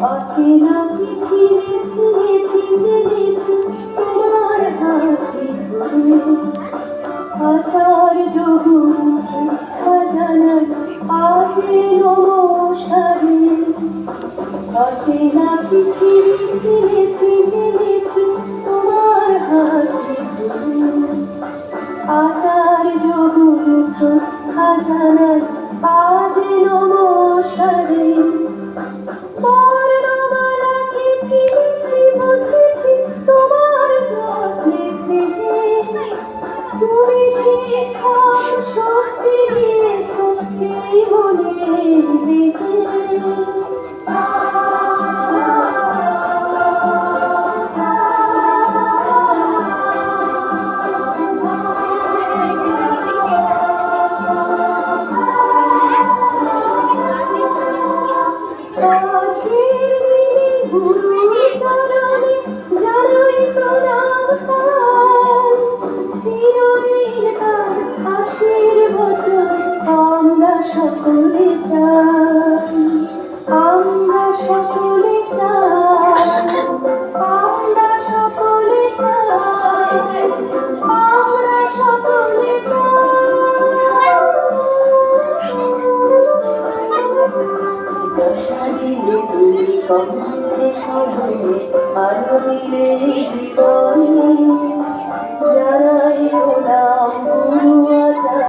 অচেনা পৃথিবী চিনেছি জেনেছি তোমার হাতে হাজার যোগুন খাজানার আজে নমস্কারে অচেনা পৃথিবী চিনেছি জেনেছি তোমার হাতে হাজার যোগুন খাজানার আজে নমস্কারে শক্তি দিয়েছ সেই মনে আমরা সকলে চাই আমরা সকলে চাই আমরা সকলে চাই আমরা সকলে সাজিয়ে তুই কমে সাজিয়ে আলো দিলে জীবন জানাই ওরা